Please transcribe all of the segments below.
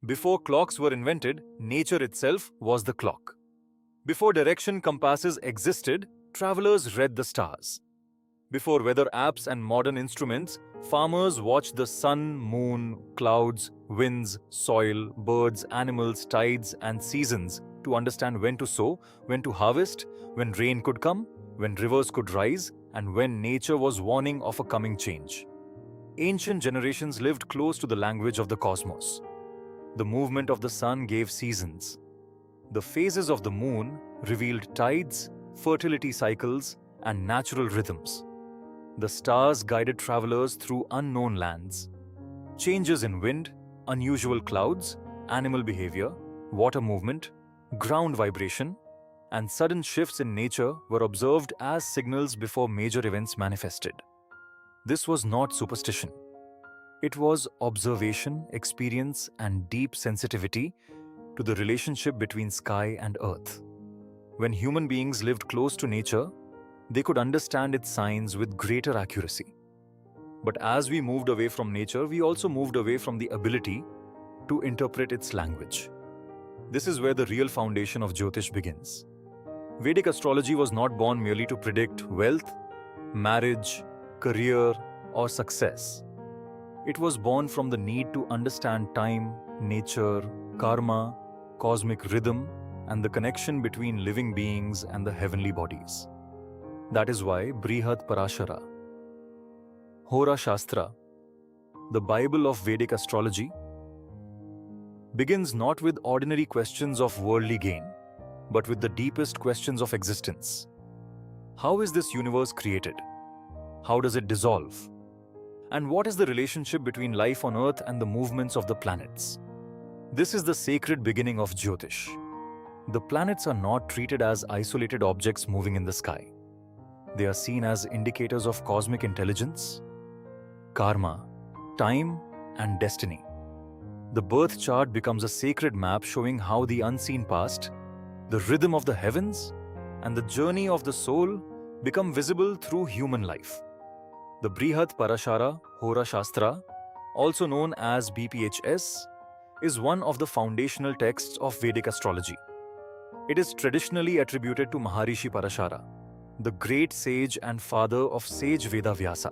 Before clocks were invented, nature itself was the clock. Before direction compasses existed, travelers read the stars. Before weather apps and modern instruments, farmers watched the sun, moon, clouds, winds, soil, birds, animals, tides, and seasons to understand when to sow, when to harvest, when rain could come, when rivers could rise, and when nature was warning of a coming change. Ancient generations lived close to the language of the cosmos. The movement of the sun gave seasons. The phases of the moon revealed tides, fertility cycles, and natural rhythms. The stars guided travelers through unknown lands. Changes in wind, unusual clouds, animal behavior, water movement, ground vibration, and sudden shifts in nature were observed as signals before major events manifested. This was not superstition. It was observation, experience, and deep sensitivity to the relationship between sky and earth. When human beings lived close to nature, they could understand its signs with greater accuracy. But as we moved away from nature, we also moved away from the ability to interpret its language. This is where the real foundation of Jyotish begins. Vedic astrology was not born merely to predict wealth, marriage, career, or success. It was born from the need to understand time, nature, karma, cosmic rhythm, and the connection between living beings and the heavenly bodies. That is why Brihat Parashara Hora Shastra, the Bible of Vedic astrology, begins not with ordinary questions of worldly gain, but with the deepest questions of existence. How is this universe created? How does it dissolve? And what is the relationship between life on Earth and the movements of the planets? This is the sacred beginning of Jyotish. The planets are not treated as isolated objects moving in the sky. They are seen as indicators of cosmic intelligence, karma, time, and destiny. The birth chart becomes a sacred map showing how the unseen past, the rhythm of the heavens, and the journey of the soul become visible through human life. The Brihat Parashara Hora Shastra, also known as BPHS, is one of the foundational texts of Vedic astrology. It is traditionally attributed to Maharishi Parashara, the great sage and father of sage Veda Vyasa.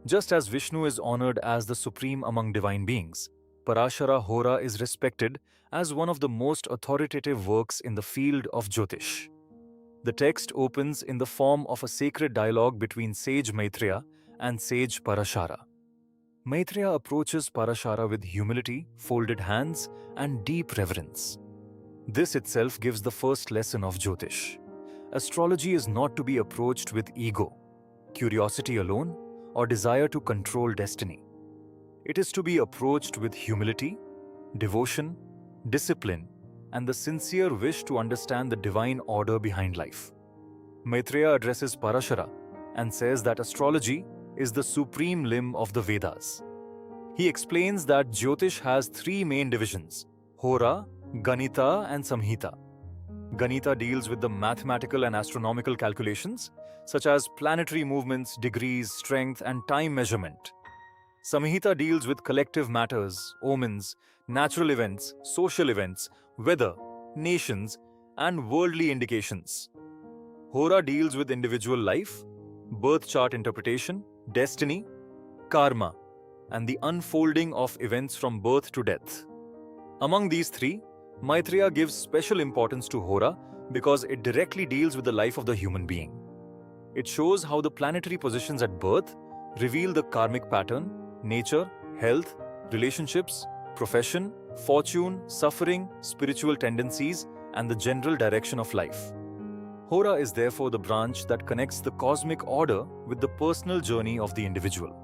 Just as Vishnu is honored as the supreme among divine beings, Parashara Hora is respected as one of the most authoritative works in the field of Jyotish. The text opens in the form of a sacred dialogue between sage Maitreya and sage Parashara. Maitreya approaches Parashara with humility, folded hands, and deep reverence. This itself gives the first lesson of Jyotish. Astrology is not to be approached with ego, curiosity alone, or desire to control destiny. It is to be approached with humility, devotion, discipline, and the sincere wish to understand the divine order behind life. Maitreya addresses Parashara and says that astrology is the supreme limb of the Vedas. He explains that Jyotish has three main divisions: Hora, Ganita, and Samhita. Ganita deals with the mathematical and astronomical calculations, such as planetary movements, degrees, strength, and time measurement. Samhita deals with collective matters, omens, natural events, social events, weather, nations, and worldly indications. Hora deals with individual life, birth chart interpretation, destiny, karma, and the unfolding of events from birth to death. Among these three, Maitreya gives special importance to Hora because it directly deals with the life of the human being. It shows how the planetary positions at birth reveal the karmic pattern, nature, health, relationships, profession, fortune, suffering, spiritual tendencies, and the general direction of life. Hora is therefore the branch that connects the cosmic order with the personal journey of the individual.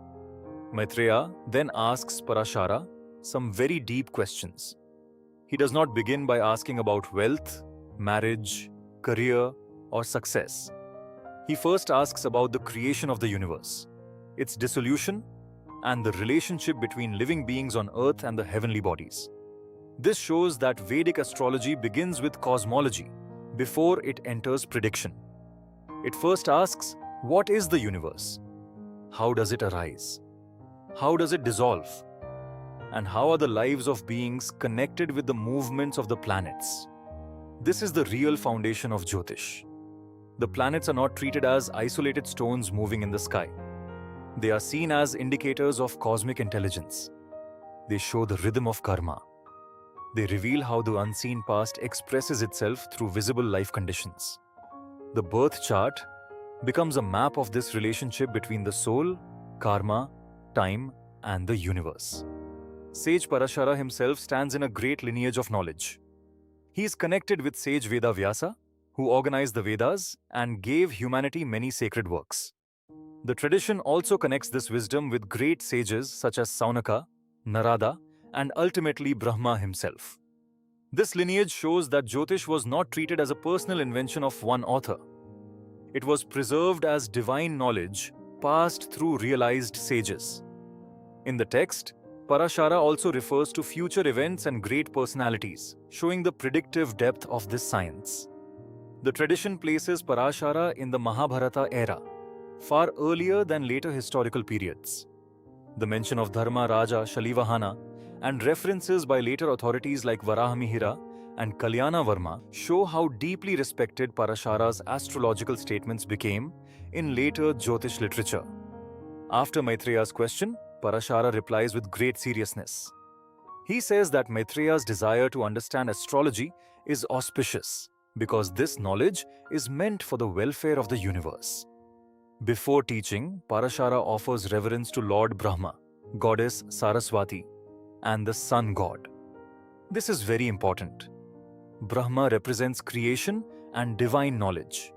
Maitreya then asks Parashara some very deep questions. He does not begin by asking about wealth, marriage, career, or success. He first asks about the creation of the universe, its dissolution, and the relationship between living beings on earth and the heavenly bodies. This shows that Vedic astrology begins with cosmology before it enters prediction. It first asks, what is the universe? How does it arise? How does it dissolve? And how are the lives of beings connected with the movements of the planets? This is the real foundation of Jyotish. The planets are not treated as isolated stones moving in the sky. They are seen as indicators of cosmic intelligence. They show the rhythm of karma. They reveal how the unseen past expresses itself through visible life conditions. The birth chart becomes a map of this relationship between the soul, karma, time, and the universe. Sage Parashara himself stands in a great lineage of knowledge. He is connected with sage Veda Vyasa, who organized the Vedas and gave humanity many sacred works. The tradition also connects this wisdom with great sages such as Saunaka, Narada, and ultimately Brahma himself. This lineage shows that Jyotish was not treated as a personal invention of one author. It was preserved as divine knowledge passed through realized sages. In the text, Parashara also refers to future events and great personalities, showing the predictive depth of this science. The tradition places Parashara in the Mahabharata era, far earlier than later historical periods. The mention of Dharma Raja Shalivahana and references by later authorities like Varahamihira and Kalyana Varma show how deeply respected Parashara's astrological statements became in later Jyotish literature. After Maitreya's question, Parashara replies with great seriousness. He says that Maitreya's desire to understand astrology is auspicious because this knowledge is meant for the welfare of the universe. Before teaching, Parashara offers reverence to Lord Brahma, Goddess Saraswati, and the Sun God. This is very important. Brahma represents creation and divine knowledge.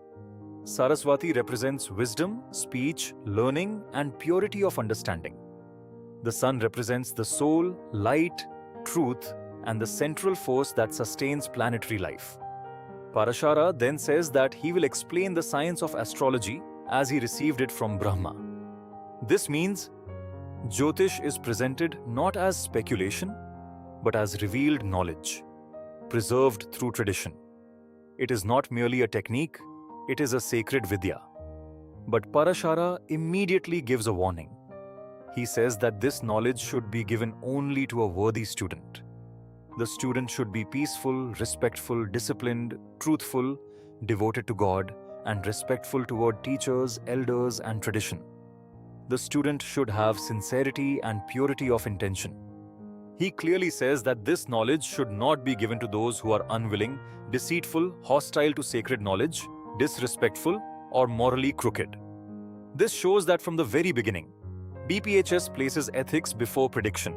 Saraswati represents wisdom, speech, learning, and purity of understanding. The sun represents the soul, light, truth, and the central force that sustains planetary life. Parashara then says that he will explain the science of astrology as he received it from Brahma. This means Jyotish is presented not as speculation, but as revealed knowledge, preserved through tradition. It is not merely a technique, it is a sacred vidya. But Parashara immediately gives a warning. He says that this knowledge should be given only to a worthy student. The student should be peaceful, respectful, disciplined, truthful, devoted to God, and respectful toward teachers, elders, and tradition. The student should have sincerity and purity of intention. He clearly says that this knowledge should not be given to those who are unwilling, deceitful, hostile to sacred knowledge, disrespectful, or morally crooked. This shows that from the very beginning, BPHS places ethics before prediction.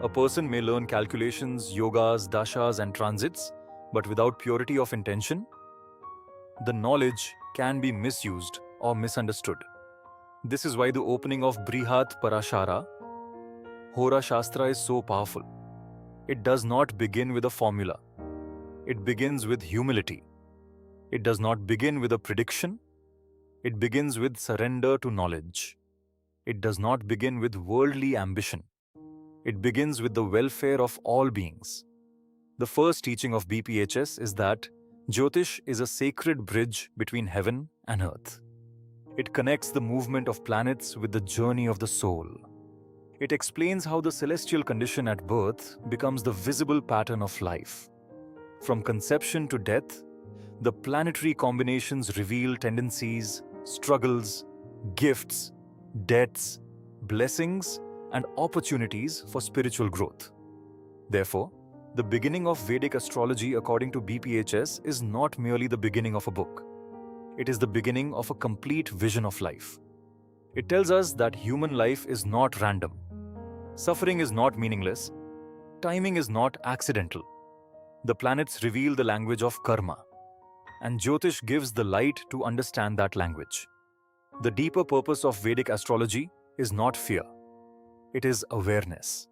A person may learn calculations, yogas, dashas, and transits, but without purity of intention, the knowledge can be misused or misunderstood. This is why the opening of Brihat Parashara Hora Shastra is so powerful. It does not begin with a formula. It begins with humility. It does not begin with a prediction. It begins with surrender to knowledge. It does not begin with worldly ambition. It begins with the welfare of all beings. The first teaching of BPHS is that Jyotish is a sacred bridge between heaven and earth. It connects the movement of planets with the journey of the soul. It explains how the celestial condition at birth becomes the visible pattern of life. From conception to death, the planetary combinations reveal tendencies, struggles, gifts, debts, blessings, and opportunities for spiritual growth. Therefore, the beginning of Vedic astrology according to BPHS is not merely the beginning of a book. It is the beginning of a complete vision of life. It tells us that human life is not random. Suffering is not meaningless. Timing is not accidental. The planets reveal the language of karma, and Jyotish gives the light to understand that language. The deeper purpose of Vedic astrology is not fear. It is awareness.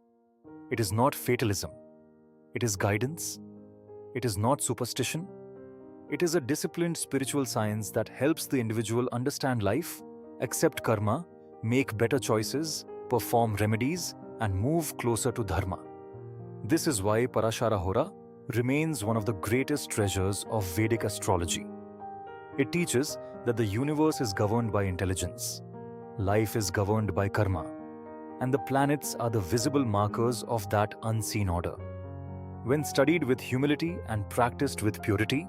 It is not fatalism. It is guidance. It is not superstition. It is a disciplined spiritual science that helps the individual understand life, accept karma, make better choices, perform remedies, and move closer to dharma. This is why Parashara Hora remains one of the greatest treasures of Vedic astrology. It teaches that the universe is governed by intelligence. Life is governed by karma. and the planets are the visible markers of that unseen order. When studied with humility and practiced with purity,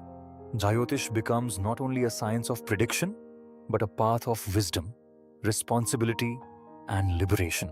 Jyotish becomes not only a science of prediction, but a path of wisdom, responsibility, and liberation.